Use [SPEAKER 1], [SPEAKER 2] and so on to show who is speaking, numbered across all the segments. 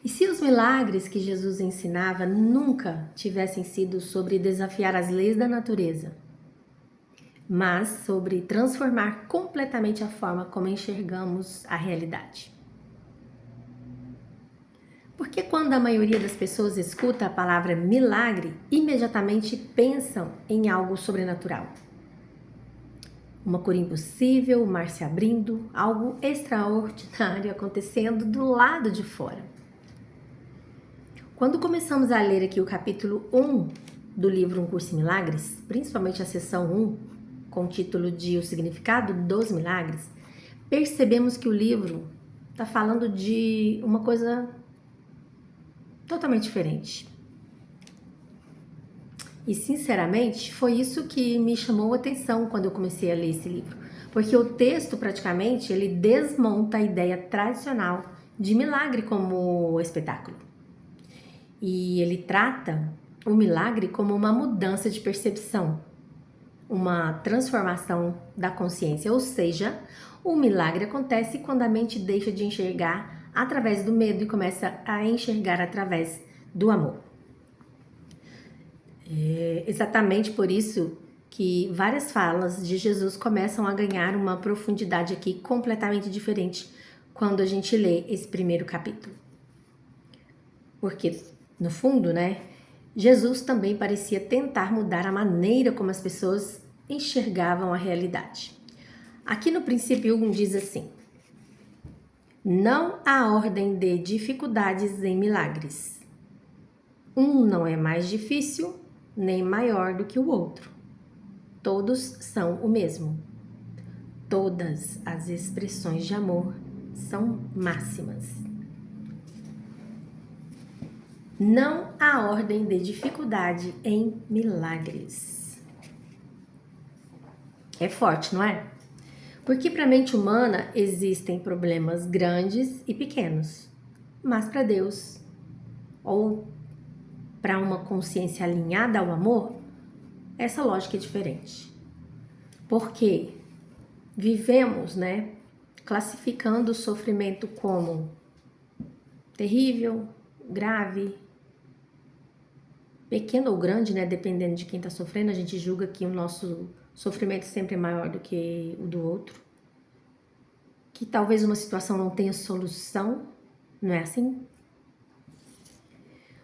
[SPEAKER 1] E se os milagres que Jesus ensinava nunca tivessem sido sobre desafiar as leis da natureza, mas sobre transformar completamente a forma como enxergamos a realidade? Porque quando a maioria das pessoas escuta a palavra milagre, imediatamente pensam em algo sobrenatural. Uma cura impossível, o mar se abrindo, algo extraordinário acontecendo do lado de fora. Quando começamos a ler aqui o capítulo 1 do livro Um Curso em Milagres, principalmente a seção 1, com o título de O Significado dos Milagres, percebemos que o livro está falando de uma coisa totalmente diferente. E sinceramente, foi isso que me chamou a atenção quando eu comecei a ler esse livro, porque o texto praticamente ele desmonta a ideia tradicional de milagre como espetáculo. E ele trata o milagre como uma mudança de percepção, uma transformação da consciência, ou seja, o milagre acontece quando a mente deixa de enxergar através do medo e começa a enxergar através do amor. É exatamente por isso que várias falas de Jesus começam a ganhar uma profundidade aqui completamente diferente quando a gente lê esse primeiro capítulo. Porque, no fundo, Jesus também parecia tentar mudar a maneira como as pessoas enxergavam a realidade. Aqui no princípio 1 diz assim: não há ordem de dificuldades em milagres. Um não é mais difícil nem maior do que o outro. Todos são o mesmo. Todas as expressões de amor são máximas. Não há ordem de dificuldade em milagres. É forte, não é? Porque para a mente humana existem problemas grandes e pequenos, mas para Deus, ou para uma consciência alinhada ao amor, essa lógica é diferente. Porque vivemos, classificando o sofrimento como terrível, grave, pequeno ou grande, dependendo de quem está sofrendo, a gente julga que o nosso sofrimento sempre é maior do que o do outro. Que talvez uma situação não tenha solução, não é assim?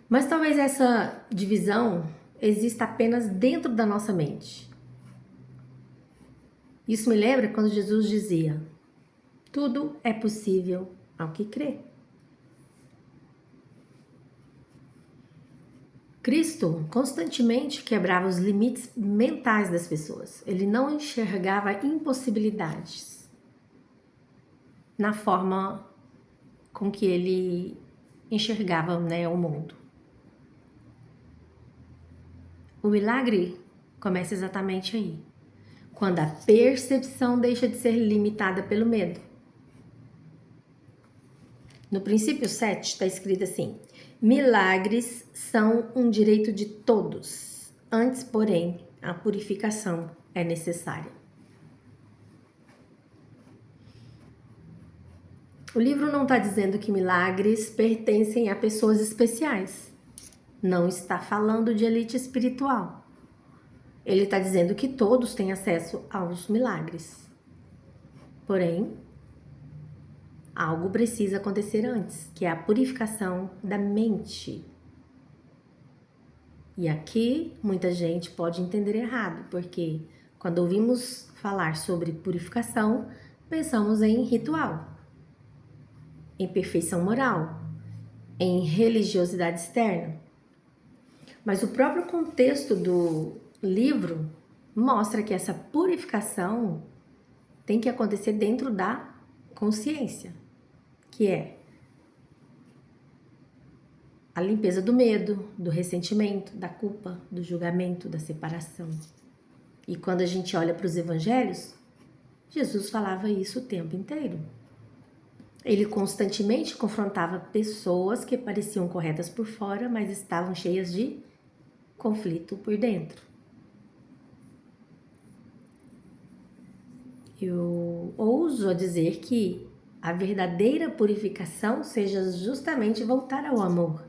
[SPEAKER 1] Mas talvez essa divisão exista apenas dentro da nossa mente. Isso me lembra quando Jesus dizia: tudo é possível ao que crê. Cristo constantemente quebrava os limites mentais das pessoas. Ele não enxergava impossibilidades na forma com que ele enxergava, o mundo. O milagre começa exatamente aí, quando a percepção deixa de ser limitada pelo medo. No princípio 7 está escrito assim: milagres são um direito de todos, antes, porém, a purificação é necessária. O livro não está dizendo que milagres pertencem a pessoas especiais. Não está falando de elite espiritual. Ele está dizendo que todos têm acesso aos milagres. Porém, algo precisa acontecer antes, que é a purificação da mente. E aqui muita gente pode entender errado, porque quando ouvimos falar sobre purificação, pensamos em ritual, em perfeição moral, em religiosidade externa. Mas o próprio contexto do livro mostra que essa purificação tem que acontecer dentro da consciência, que é a limpeza do medo, do ressentimento, da culpa, do julgamento, da separação. E quando a gente olha para os evangelhos, Jesus falava isso o tempo inteiro. Ele constantemente confrontava pessoas que pareciam corretas por fora, mas estavam cheias de conflito por dentro. Eu ouso a dizer que a verdadeira purificação seja justamente voltar ao amor.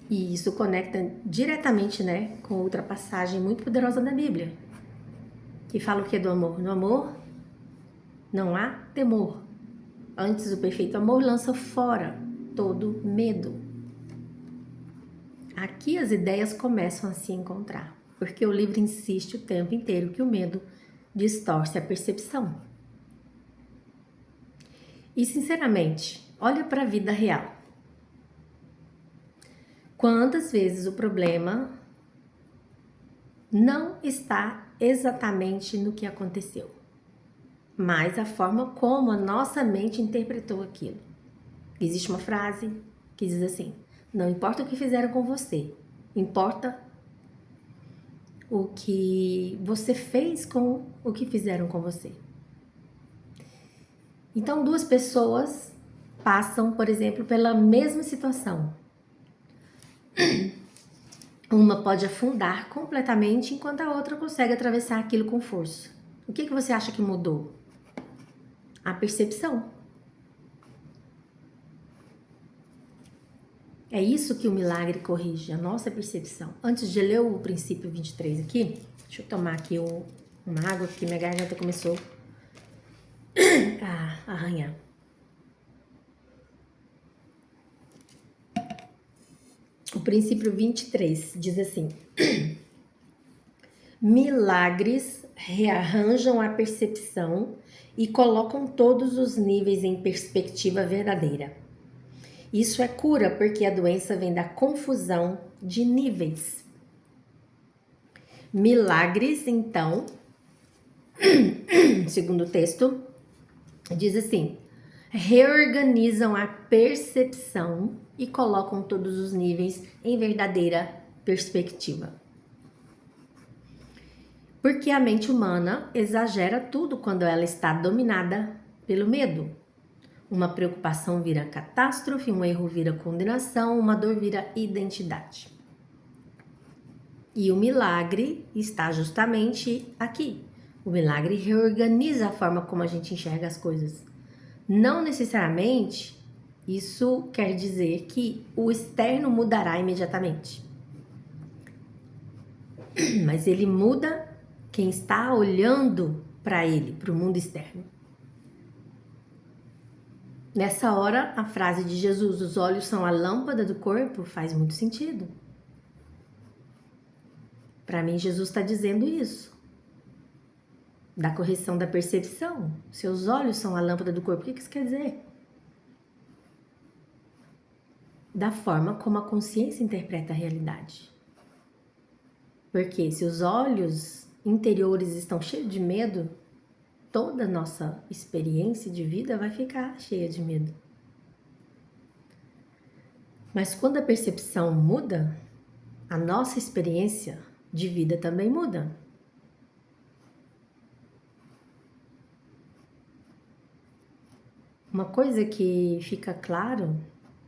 [SPEAKER 1] E isso conecta diretamente, né, com outra passagem muito poderosa da Bíblia, que fala o que do amor? No amor não há temor. Antes, o perfeito amor lança fora todo medo. Aqui as ideias começam a se encontrar, porque o livro insiste o tempo inteiro que o medo distorce a percepção. E, sinceramente, olha para a vida real. Quantas vezes o problema não está exatamente no que aconteceu, mas a forma como a nossa mente interpretou aquilo. Existe uma frase que diz assim: não importa o que fizeram com você, importa o que você fez com o que fizeram com você. Então, duas pessoas passam, por exemplo, pela mesma situação. Uma pode afundar completamente, enquanto a outra consegue atravessar aquilo com força. O que você acha que mudou? A percepção. É isso que o milagre corrige, a nossa percepção. Antes de ler o princípio 23 aqui, deixa eu tomar aqui uma água, porque minha garganta começou a arranhar. O princípio 23 diz assim: milagres rearranjam a percepção e colocam todos os níveis em perspectiva verdadeira. Isso é cura, porque a doença vem da confusão de níveis. Milagres, então, segundo o texto, diz assim: reorganizam a percepção e colocam todos os níveis em verdadeira perspectiva. Porque a mente humana exagera tudo quando ela está dominada pelo medo. Uma preocupação vira catástrofe, um erro vira condenação, uma dor vira identidade. E o milagre está justamente aqui. O milagre reorganiza a forma como a gente enxerga as coisas. Não necessariamente isso quer dizer que o externo mudará imediatamente. Mas ele muda quem está olhando para ele, para o mundo externo. Nessa hora, a frase de Jesus, os olhos são a lâmpada do corpo, faz muito sentido. Para mim, Jesus está dizendo isso. Da correção da percepção. Seus olhos são a lâmpada do corpo. O que isso quer dizer? Da forma como a consciência interpreta a realidade. Porque se os olhos interiores estão cheios de medo, toda a nossa experiência de vida vai ficar cheia de medo. Mas quando a percepção muda, a nossa experiência de vida também muda. Uma coisa que fica claro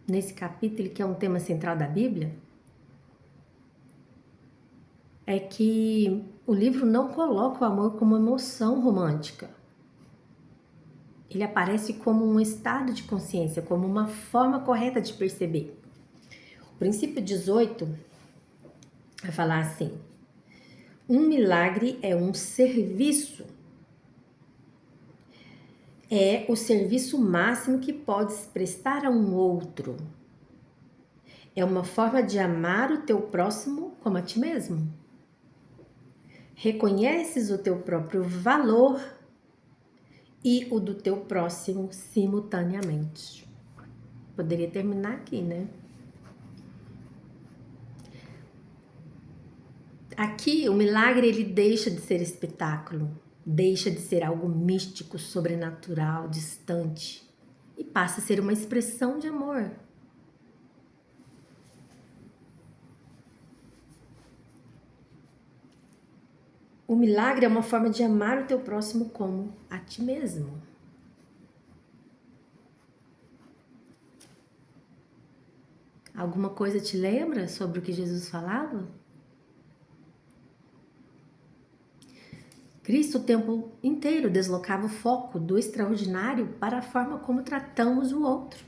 [SPEAKER 1] nesse capítulo, que é um tema central da Bíblia, é que o livro não coloca o amor como emoção romântica. Ele aparece como um estado de consciência, como uma forma correta de perceber. O princípio 18 vai falar assim: um milagre é um serviço. É o serviço máximo que podes prestar a um outro. É uma forma de amar o teu próximo como a ti mesmo. Reconheces o teu próprio valor e o do teu próximo simultaneamente. Poderia terminar aqui, né? Aqui, o milagre, ele deixa de ser espetáculo, deixa de ser algo místico, sobrenatural, distante, e passa a ser uma expressão de amor. O milagre é uma forma de amar o teu próximo como a ti mesmo. Alguma coisa te lembra sobre o que Jesus falava? Cristo o tempo inteiro deslocava o foco do extraordinário para a forma como tratamos o outro.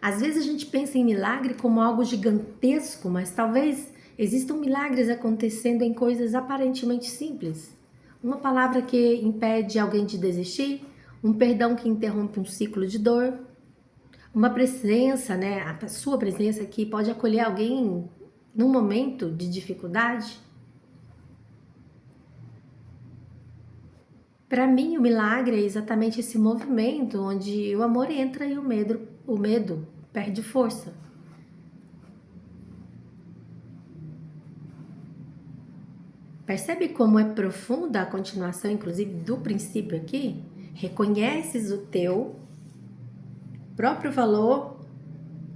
[SPEAKER 1] Às vezes a gente pensa em milagre como algo gigantesco, mas talvez existam milagres acontecendo em coisas aparentemente simples. Uma palavra que impede alguém de desistir, um perdão que interrompe um ciclo de dor, uma presença, né, a sua presença que pode acolher alguém num momento de dificuldade. Para mim, o milagre é exatamente esse movimento onde o amor entra e o medo perde força. Percebe como é profunda a continuação, inclusive, do princípio aqui? Reconheces o teu próprio valor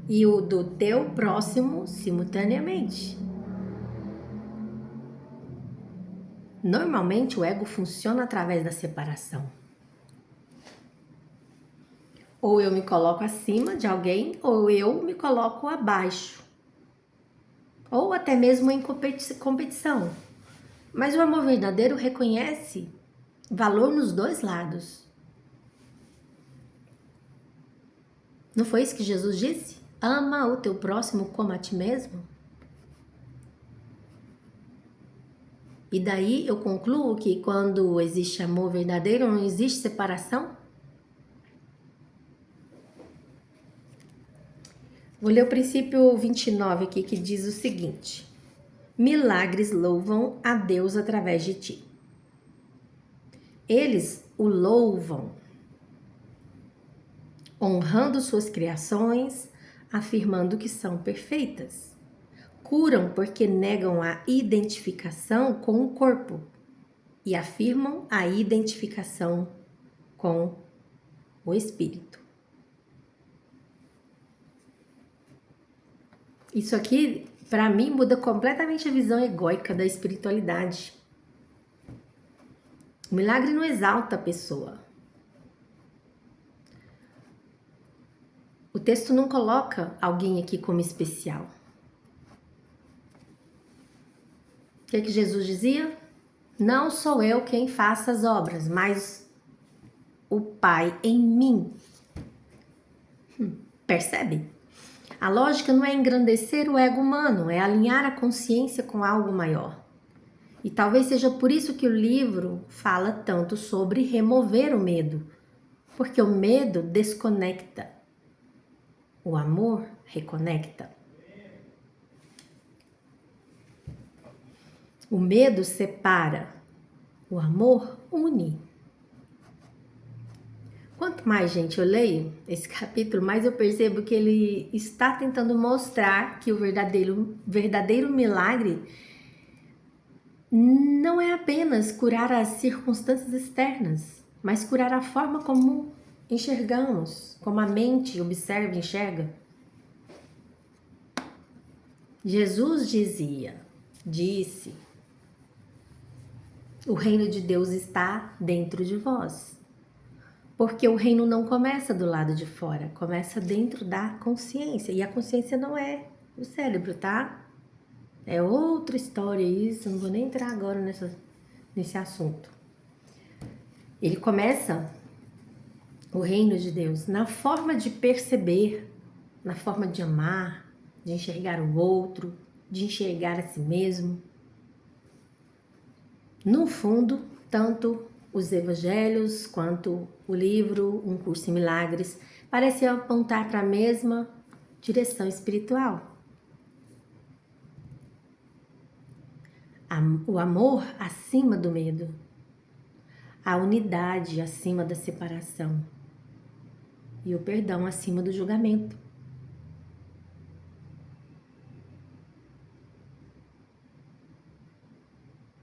[SPEAKER 1] e o do teu próximo simultaneamente. Normalmente, o ego funciona através da separação. Ou eu me coloco acima de alguém, ou eu me coloco abaixo. Ou até mesmo em competição. Mas o amor verdadeiro reconhece valor nos dois lados. Não foi isso que Jesus disse? Ama o teu próximo como a ti mesmo? E daí eu concluo que quando existe amor verdadeiro, não existe separação? Vou ler o princípio 29 aqui, que diz o seguinte: milagres louvam a Deus através de ti. Eles o louvam, honrando suas criações, afirmando que são perfeitas. Curam porque negam a identificação com o corpo e afirmam a identificação com o espírito. Isso aqui, para mim, muda completamente a visão egóica da espiritualidade. O milagre não exalta a pessoa. O texto não coloca alguém aqui como especial. O que Jesus dizia? Não sou eu quem faça as obras, mas o Pai em mim. Percebe? A lógica não é engrandecer o ego humano, é alinhar a consciência com algo maior. E talvez seja por isso que o livro fala tanto sobre remover o medo, porque o medo desconecta, o amor reconecta. O medo separa, o amor une. Quanto mais, gente, eu leio esse capítulo, mais eu percebo que ele está tentando mostrar que o verdadeiro milagre não é apenas curar as circunstâncias externas, mas curar a forma como enxergamos, como a mente observa e enxerga. Jesus disse, o reino de Deus está dentro de vós. Porque o reino não começa do lado de fora, começa dentro da consciência. E a consciência não é o cérebro, tá? É outra história isso, não vou nem entrar agora nesse assunto. Ele começa, o reino de Deus, na forma de perceber, na forma de amar, de enxergar o outro, de enxergar a si mesmo. No fundo, tanto os evangelhos quanto o livro Um Curso em Milagres parecem apontar para a mesma direção espiritual. O amor acima do medo, a unidade acima da separação e o perdão acima do julgamento.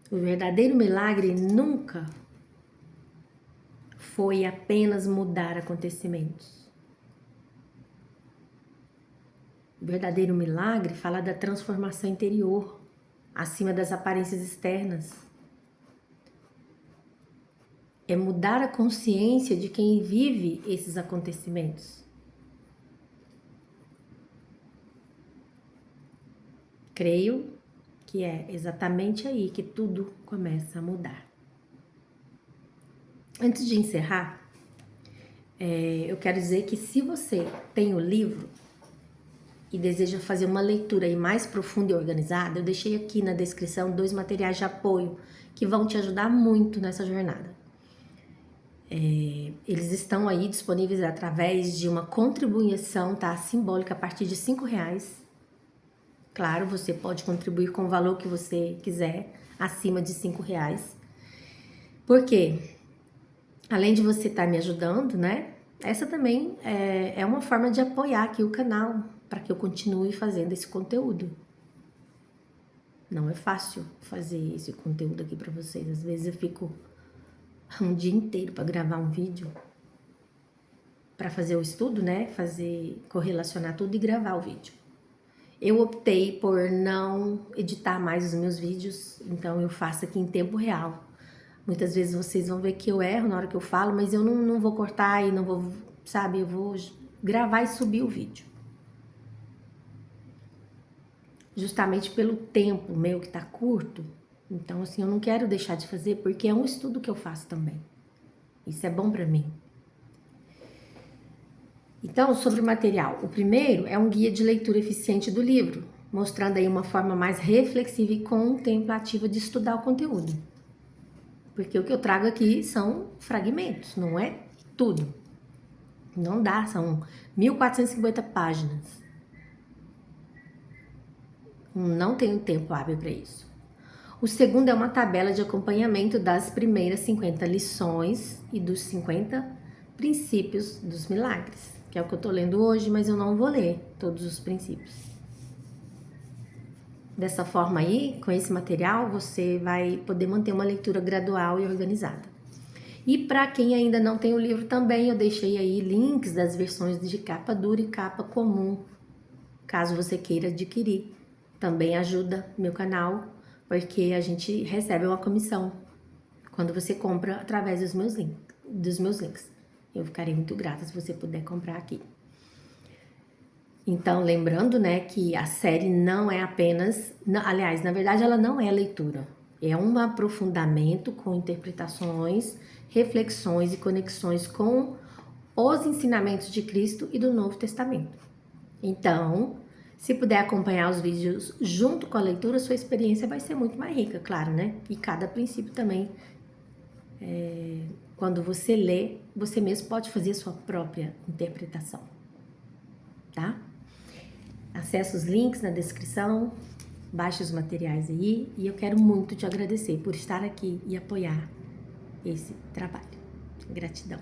[SPEAKER 1] O verdadeiro milagre nunca foi apenas mudar acontecimentos. O verdadeiro milagre fala da transformação interior, acima das aparências externas. É mudar a consciência de quem vive esses acontecimentos. Creio que é exatamente aí que tudo começa a mudar. Antes de encerrar, eu quero dizer que se você tem o livro e deseja fazer uma leitura aí mais profunda e organizada, eu deixei aqui na descrição 2 materiais de apoio que vão te ajudar muito nessa jornada. Eles estão aí disponíveis através de uma contribuição, tá, simbólica a partir de R$5. Claro, você pode contribuir com o valor que você quiser, acima de R$5. Por quê? Além de você estar me ajudando, né? Essa também é uma forma de apoiar aqui o canal, para que eu continue fazendo esse conteúdo. Não é fácil fazer esse conteúdo aqui para vocês. Às vezes eu fico um dia inteiro para gravar um vídeo, para fazer o estudo, né? Correlacionar tudo e gravar o vídeo. Eu optei por não editar mais os meus vídeos, então eu faço aqui em tempo real. Muitas vezes vocês vão ver que eu erro na hora que eu falo, mas eu não vou cortar e não vou, sabe? Eu vou gravar e subir o vídeo. Justamente pelo tempo meu que tá curto. Então, assim, eu não quero deixar de fazer porque é um estudo que eu faço também. Isso é bom pra mim. Então, sobre o material. O primeiro é um guia de leitura eficiente do livro, mostrando aí uma forma mais reflexiva e contemplativa de estudar o conteúdo. Porque o que eu trago aqui são fragmentos, não é tudo. Não dá, são 1450 páginas. Não tenho tempo hábil para isso. O segundo é uma tabela de acompanhamento das primeiras 50 lições e dos 50 princípios dos milagres, que é o que eu tô lendo hoje, mas eu não vou ler todos os princípios. Dessa forma aí, com esse material, você vai poder manter uma leitura gradual e organizada. E para quem ainda não tem o livro também, eu deixei aí links das versões de capa dura e capa comum, caso você queira adquirir. Também ajuda meu canal, porque a gente recebe uma comissão quando você compra através dos meus links. Eu ficarei muito grata se você puder comprar aqui. Então, lembrando, né, que a série não é apenas... Aliás, na verdade, ela não é leitura. É um aprofundamento com interpretações, reflexões e conexões com os ensinamentos de Cristo e do Novo Testamento. Então, se puder acompanhar os vídeos junto com a leitura, sua experiência vai ser muito mais rica, claro, né? E cada princípio também, quando você lê, você mesmo pode fazer a sua própria interpretação, tá? Acesse os links na descrição, baixe os materiais aí e eu quero muito te agradecer por estar aqui e apoiar esse trabalho. Gratidão.